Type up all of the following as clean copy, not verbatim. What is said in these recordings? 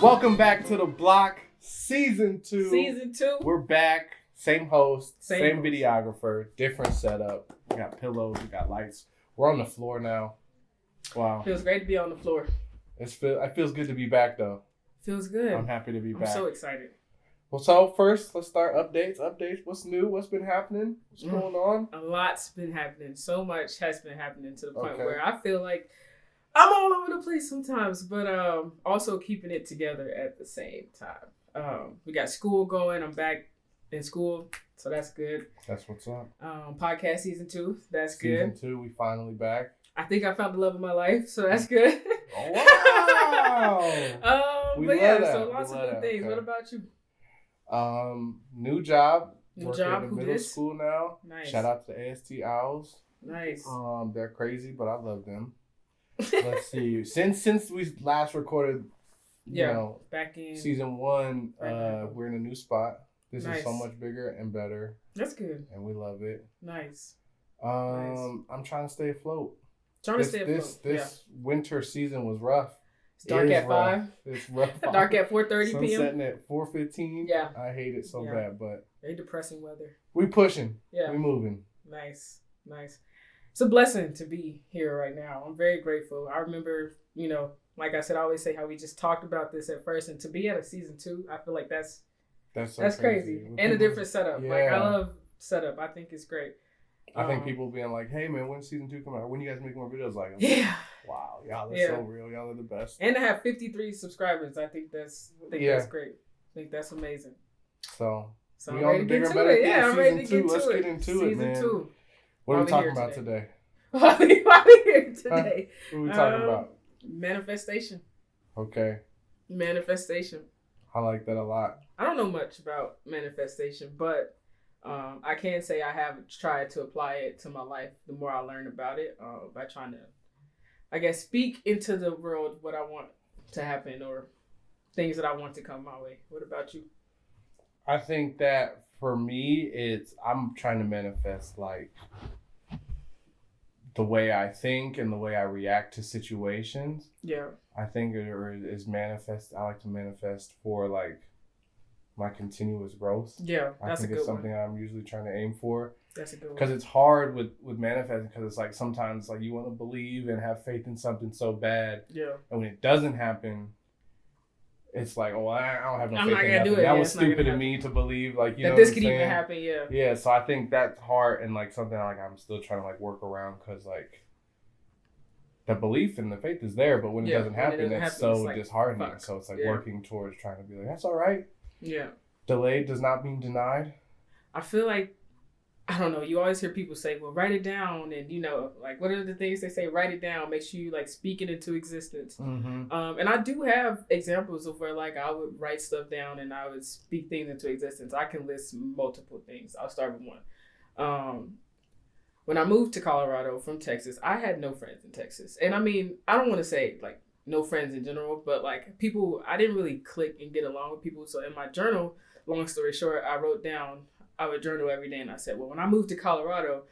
Welcome back to the block, season 2. Season 2. We're back. Same host, same host. videographer, different setup. We got pillows, we got lights. We're on the floor now. Wow. Feels great to be on the floor. It feels good to be back though. Feels good. I'm happy to be back. I'm so excited. Well, so first, let's start updates. What's new? What's been happening? What's going on? A lot's been happening. So much has been happening to the point Okay. where I feel like I'm all over the place sometimes, but also keeping it together at the same time. We got school going. I'm back in school, so that's good. That's what's up. Podcast season 2. That's Season good. 2, we finally back. I think I found the love of my life, so that's good. Oh, wow. We But love yeah, that. so We lots of love good that. things. Okay. What about you? New job. New Working job, in who middle dis? school now. Nice. Shout out to the AST Owls. Nice. They're crazy, but I love them. Let's see. Since we last recorded, you know, back in season 1, Right. we're in a new spot. This Nice. is so much bigger and better, That's good. and we love it. Nice. I'm trying to stay afloat. Trying to stay afloat. This winter season was rough. It's dark It is at 5. It's rough. Dark at 4:30 Sun p.m. setting at 4:15. Yeah. I hate it so Yeah. bad, but Very depressing weather. we pushing. Yeah. We moving. Nice. It's a blessing to be here right now. I'm very grateful. I remember, like I said, I always say how we just talked about this at first, and to be at a season 2, I feel like that's So crazy. When And a people- different setup. Yeah. Like I love setup. I think it's great. I think people being like, "Hey man, when's season 2 coming out? When you guys make more videos?" Like, Yeah. wow, y'all are Yeah. so real. Y'all are the best. And to have 53 subscribers, I think that's great. I think that's amazing. So So we I'm on ready the to bigger, get better to it. thing. Yeah, I'm ready to Season get 2. Let's to it. get into it, Season man. 2. What are we Why we talking here about today? Why we here today? What are we talking about? Manifestation. Okay, Manifestation. I like that a lot. I don't know much about manifestation, but I can say I have tried to apply it to my life. The more I learn about it, by trying to, I guess, speak into the world what I want to happen or things that I want to come my way. What about you? I think that for me, I'm trying to manifest like the way I think and the way I react to situations. Yeah. I think it is manifest. I like to manifest for like my continuous growth. Yeah, I that's a think good it's something one. I'm usually trying to aim for That's a good one. because it's hard with manifesting because it's like sometimes like you want to believe and have faith in something so bad, Yeah. and when it doesn't happen, it's like, oh, I don't have no I'm faith not in gonna nothing. do it. That Yeah, was it's not gonna stupid of happen. me to believe, like, you That know this what I'm could even saying? happen. Yeah. Yeah, so I think that's hard and like something like I'm still trying to like work around because like the belief and the faith is there, but when it Yeah, doesn't when it happen, doesn't it's happen, so it's like, disheartening. fuck. So it's like Yeah. working towards trying to be like, that's all right. Yeah. Delayed does not mean denied. I feel like, I don't know, you always hear people say, well, write it down. And, like, what are the things they say? Write it down. Make sure you, like, speak it into existence. Mm-hmm. And I do have examples of where, like, I would write stuff down and I would speak things into existence. I can list multiple things. I'll start with one. When I moved to Colorado from Texas, I had no friends in Texas. And, I mean, I don't want to say, like, no friends in general, but, like, people, I didn't really click and get along with people. So in my journal, long story short, I wrote down, I would journal every day, and I said, well, when I moved to Colorado,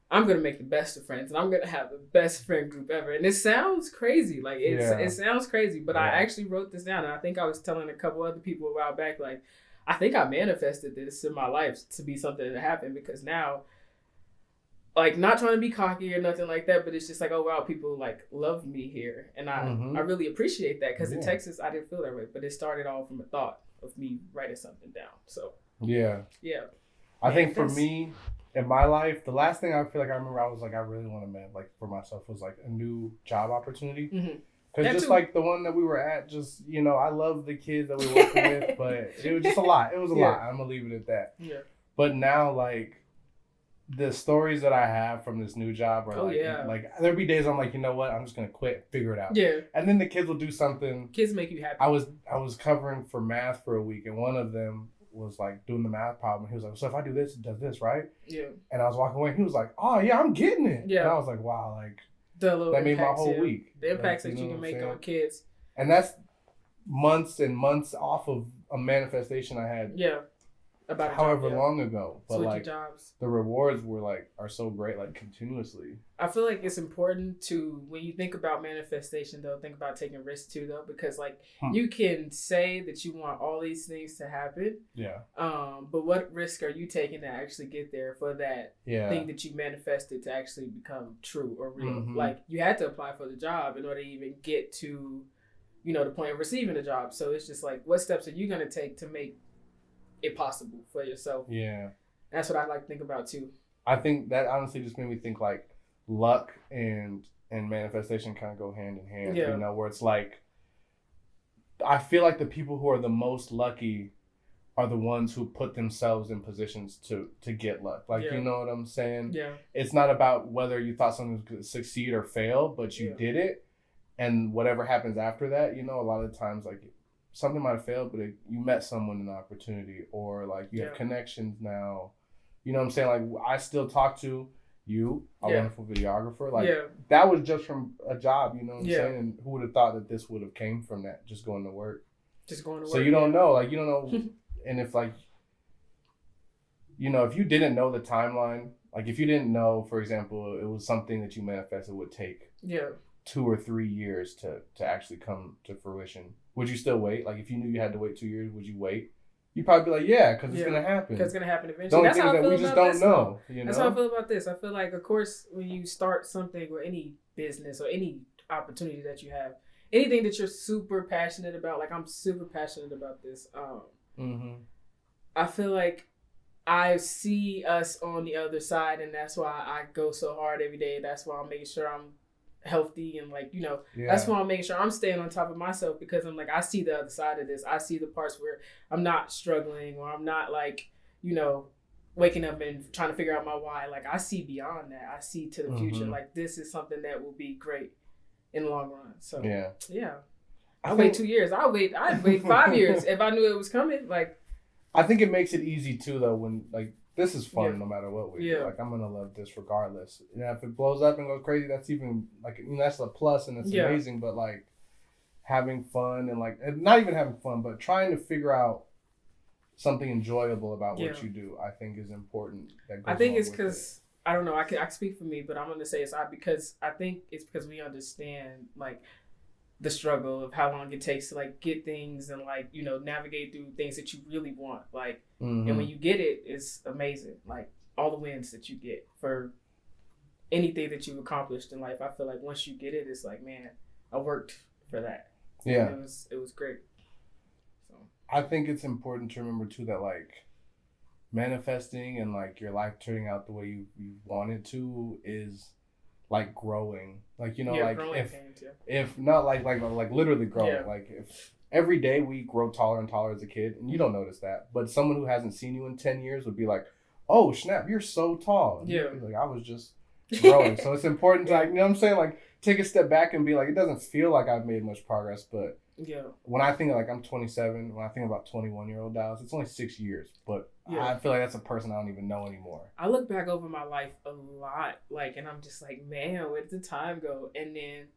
I'm going to make the best of friends, and I'm going to have the best friend group ever. And it sounds crazy. Like, it sounds crazy, but I actually wrote this down, and I think I was telling a couple other people a while back, like, I think I manifested this in my life to be something that happened, because now, like, not trying to be cocky or nothing like that, but it's just like, oh, wow, people, like, love me here. And I really appreciate that, because in Texas, I didn't feel that way, but it started all from a thought of me writing something down. So, yeah. I think for me, in my life, the last thing I feel like I remember I was like, I really want to make like for myself was like a new job opportunity. Because just like the one that we were at, just, I love the kids that we were working with, but it was just a lot. It was a lot. I'm going to leave it at that. Yeah. But now, like, the stories that I have from this new job are like there'll be days I'm like, you know what, I'm just going to quit, figure it out. Yeah. And then the kids will do something. Kids make you happy. I was covering for math for a week, and one of them was like doing the math problem. He was like, so if I do this, it does this, right? Yeah. And I was walking away, and he was like, oh yeah, I'm getting it. Yeah. And I was like, wow, like that made my whole week. The impacts that you can make on kids. And that's months and months off of a manifestation I had about however long ago, but switching like jobs. The rewards are so great, like continuously. I feel like it's important to, when you think about manifestation though, think about taking risks too though, because like you can say that you want all these things to happen, but what risk are you taking to actually get there for that thing that you manifested to actually become true or real? Like you had to apply for the job in order to even get to, the point of receiving the job. So it's just like, what steps are you going to take to make it possible for yourself? Yeah. That's what I like to think about too. I think that honestly just made me think like luck and manifestation kind of go hand in hand. Yeah. Where it's like, I feel like the people who are the most lucky are the ones who put themselves in positions to get luck. Like, you know what I'm saying? Yeah. It's not about whether you thought something could succeed or fail, but you did it. And whatever happens after that, a lot of times, like, something might have failed, but you met someone in an opportunity, or like you have connections now. You know what I'm saying? Like, I still talk to you, a wonderful videographer. Like, that was just from a job, you know what I'm saying? And who would have thought that this would have came from that, just going to work? So you don't know. Like, you don't know. And if, like, if you didn't know the timeline, like, if you didn't know, for example, it was something that you manifested would take 2 or 3 years to actually come to fruition, would you still wait? Like, if you knew you had to wait 2 years, would you wait? You'd probably be like, yeah, because it's going to happen. Because it's going to happen eventually. That's how I feel we just don't know. That's how I feel about this. I feel like, of course, when you start something or any business or any opportunity that you have, anything that you're super passionate about, like I'm super passionate about this. I feel like I see us on the other side, and that's why I go so hard every day. That's why I'm making sure I'm healthy and like, that's why I'm making sure I'm staying on top of myself, because I'm like, I see the other side of this. I see the parts where I'm not struggling, or I'm not like, waking up and trying to figure out my why. Like, I see beyond that. I see to the future. Like, this is something that will be great in the long run. So yeah. I'd wait 2 years. I'd wait 5 years if I knew it was coming. Like, I think it makes it easy too though, when like, this is fun no matter what we do. Like, I'm gonna love this regardless. If it blows up and goes crazy, that's even like, that's a plus and it's amazing. But like, having fun and like, not even having fun, but trying to figure out something enjoyable about what you do, I think is important. I think it's because I don't know. I can speak for me, but I'm gonna say it's because I think it's because we understand like the struggle of how long it takes to like get things and like, navigate through things that you really want. Like, and when you get it, it's amazing. Like, all the wins that you get for anything that you've accomplished in life. I feel like once you get it, it's like, man, I worked for that. Yeah. And it was great. So I think it's important to remember too that like, manifesting and like your life turning out the way you want it to is like growing, like, like if not like literally growing, like if every day we grow taller and taller as a kid, and you don't notice that, but someone who hasn't seen you in 10 years would be like, oh snap, you're so tall. And you'd be like, I was just growing. So it's important to, like, you know what I'm saying, like, take a step back and be like, it doesn't feel like I've made much progress, but when I think of, like, I'm 27, when I think about 21-year-old Dallas, it's only 6 years, but I feel like that's a person I don't even know anymore. I look back over my life a lot, like, and I'm just like, man, where did the time go? And then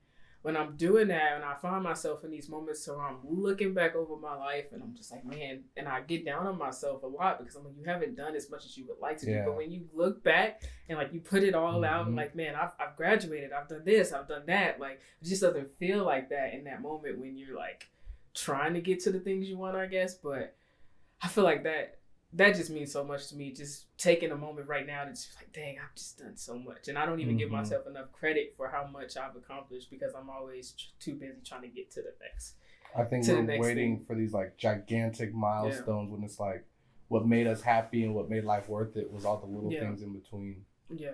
when I'm doing that, and I find myself in these moments where I'm looking back over my life, and I'm just like, man, and I get down on myself a lot, because I'm like, you haven't done as much as you would like to do. But when you look back and like you put it all out, and like, man, I've graduated, I've done this, I've done that. Like, it just doesn't feel like that in that moment when you're like trying to get to the things you want, I guess. But I feel like that just means so much to me, just taking a moment right now to just like, dang, I've just done so much. And I don't even give myself enough credit for how much I've accomplished, because I'm always too busy trying to get to the next. I think we're waiting for these like gigantic milestones when it's like, what made us happy and what made life worth it was all the little things in between. Yeah.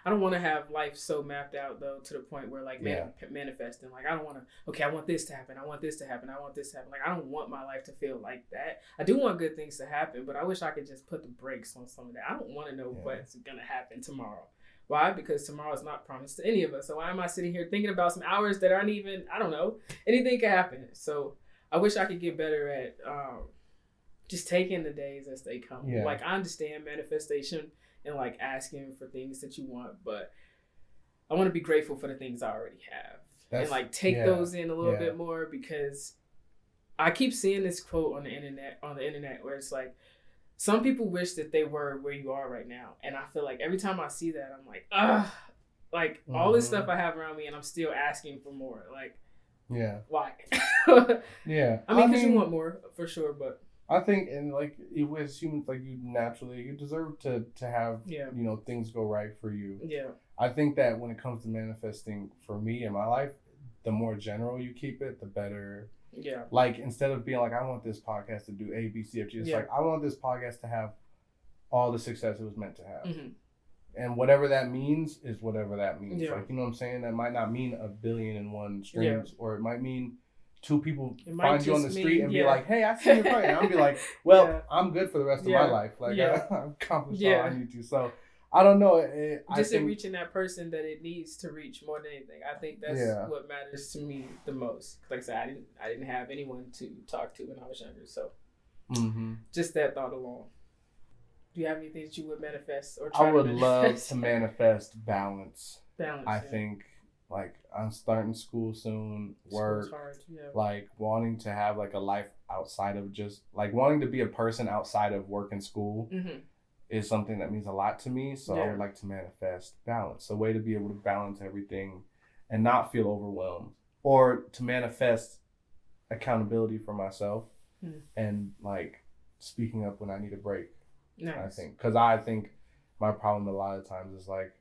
I don't want to have life so mapped out though, to the point where like manifesting. Like, I don't want to, okay, I want this to happen. I want this to happen. I want this to happen. Like, I don't want my life to feel like that. I do want good things to happen, but I wish I could just put the brakes on some of that. I don't want to know what's going to happen tomorrow. Why? Because tomorrow is not promised to any of us. So why am I sitting here thinking about some hours that aren't even, I don't know, anything could happen. So I wish I could get better at just taking the days as they come. Yeah. Like, I understand manifestation and like asking for things that you want, but I want to be grateful for the things I already have. And like take those in a little bit more, because I keep seeing this quote on the internet where it's like, some people wish that they were where you are right now. And I feel like every time I see that, I'm like, ugh. Like, all this stuff I have around me and I'm still asking for more. Like, yeah. Why? Yeah. I mean, because you want more, for sure, but... I think, and like, as humans, like, you deserve to have, things go right for you. Yeah. I think that when it comes to manifesting, for me in my life, the more general you keep it, the better. Yeah. Like, instead of being like, I want this podcast to do A, B, C, F, G, it's like, I want this podcast to have all the success it was meant to have. Mm-hmm. And whatever that means is whatever that means. Yeah. Like, you know what I'm saying? That might not mean 1 billion and 1 streams, or it might mean 2 people find you on the street and be like, hey, I see your point. And I'll be like, well, I'm good for the rest of my life. Like, I've accomplished all I need to. So, I don't know. I think reaching that person that it needs to reach more than anything. I think that's what matters to me the most. Like I said, I didn't have anyone to talk to when I was younger. So, just that thought alone. Do you have anything that you would manifest or try I would to love to manifest balance. I yeah. think, like, I'm starting school soon, work, School's hard, like, wanting to have, like, a life outside of just, like, wanting to be a person outside of work and school is something that means a lot to me. So I would like to manifest balance, a way to be able to balance everything and not feel overwhelmed, or to manifest accountability for myself and, like, speaking up when I need a break. Nice. I think, because I think my problem a lot of times is like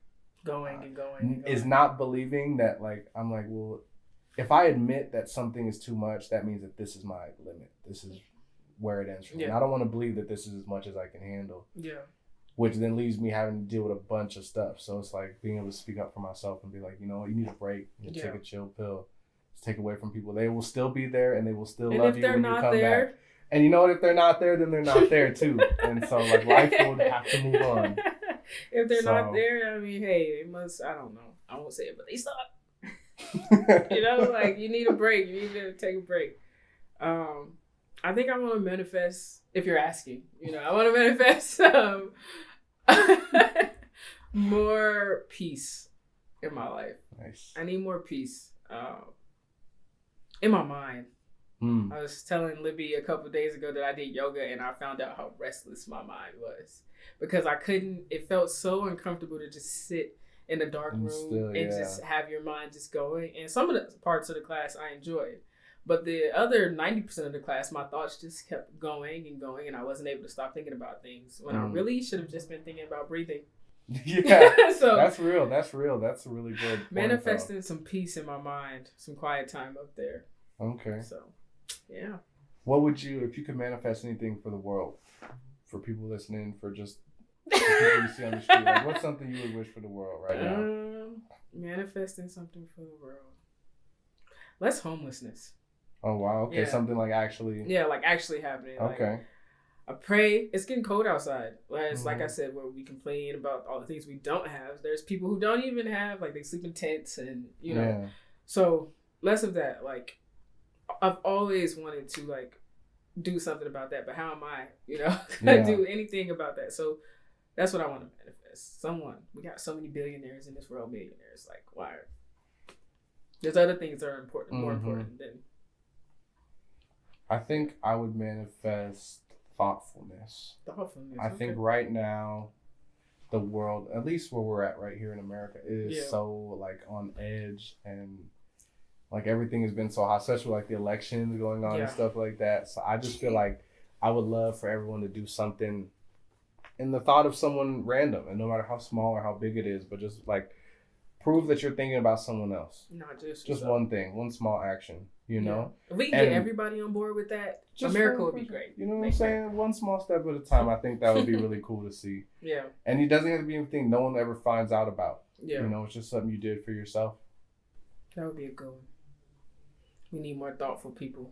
going is not believing that, like, I'm like, well, if I admit that something is too much, that means that this is my limit. This is where it ends for me. I don't want to believe that this is as much as I can handle. Yeah. Which then leaves me having to deal with a bunch of stuff. So it's like being able to speak up for myself and be like, you know what, you need a break. You take a chill pill. Just take away from people. They will still be there and they will still love you when you come back. And you know what? If they're not there, then they're not there too. And so, like, life will have to move on. If they're not there, I mean, hey, they must, I don't know. I won't say it, but they suck. You know, like, you need a break. You need to take a break. I think I want to manifest, if you're asking, I want to manifest more peace in my life. Nice. I need more peace in my mind. I was telling Libby a couple of days ago that I did yoga and I found out how restless my mind was because it felt so uncomfortable to just sit in a dark room and just have your mind just going. And some of the parts of the class I enjoyed, but the other 90% of the class, my thoughts just kept going and I wasn't able to stop thinking about things when I really should have just been thinking about breathing. Yeah, so that's real. That's a really good point, manifesting some peace in my mind, some quiet time up there. Okay. So, yeah. What would you, if you could manifest anything for the world, for people listening, for just people you see on the street, like, what's something you would wish for the world right now? Manifesting something for the world. Less homelessness. Oh, wow. Okay, something like actually. Yeah, like actually happening. Okay. Like, I pray. It's getting cold outside. Like I said, where we complain about all the things we don't have. There's people who don't even have, like, they sleep in tents and, Yeah. So, less of that. Like, I've always wanted to, like, do something about that, but how am I, gonna do anything about that? So that's what I want to manifest. We got so many billionaires in this world, millionaires. Like, why? There's other things that are important, more important than. I think I would manifest thoughtfulness. I think right now, the world, at least where we're at right here in America, is so, like, on edge and. Like, everything has been so hot, especially, like, the elections going on and stuff like that. So I just feel like I would love for everyone to do something in the thought of someone random, and no matter how small or how big it is, but just, like, prove that you're thinking about someone else. Not just one thing, one small action, know? If we can get everybody on board with that, America would be great. You know what I'm saying? One small step at a time. I think that would be really cool to see. Yeah. And it doesn't have to be anything no one ever finds out about. Yeah. It's just something you did for yourself. That would be a good one. We need more thoughtful people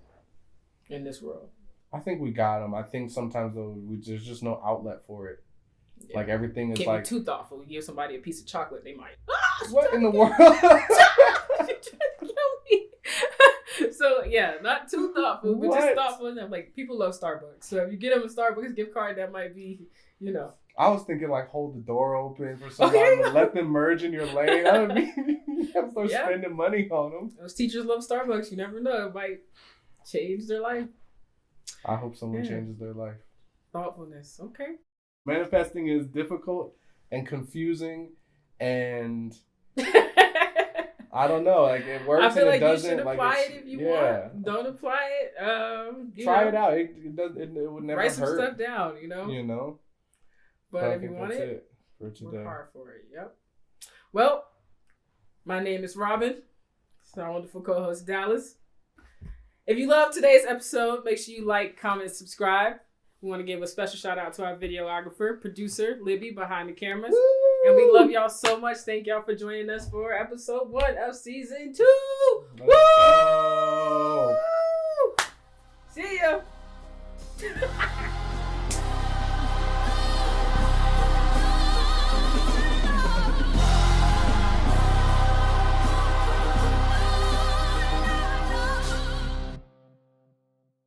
in this world. I think we got them. I think sometimes, though, there's just no outlet for it. Yeah. Like, everything is Can't be too thoughtful. You give somebody a piece of chocolate, they might. What in the world? So, yeah, not too thoughtful, but just thoughtful enough. Like, people love Starbucks. So, if you get them a Starbucks gift card, that might be, I was thinking, like, hold the door open for somebody, let them merge in your lane. I don't mean, you have to start spending money on them. Those teachers love Starbucks. You never know. It might change their life. I hope someone changes their life. Thoughtfulness. Okay. Manifesting is difficult and confusing, and I don't know. Like it works. I feel like you should apply it if you want. Don't apply it. Try it out. It does. It would never write hurt. Some stuff down. You know. But if you want it, for today. Work hard for it. Yep. Well, my name is Robin. It's our wonderful co-host Dallas. If you love today's episode, make sure you like, comment, subscribe. We want to give a special shout out to our videographer, producer, Libby, behind the cameras. Woo! And we love y'all so much. Thank y'all for joining us for episode 1 of season 2. Woo! See ya.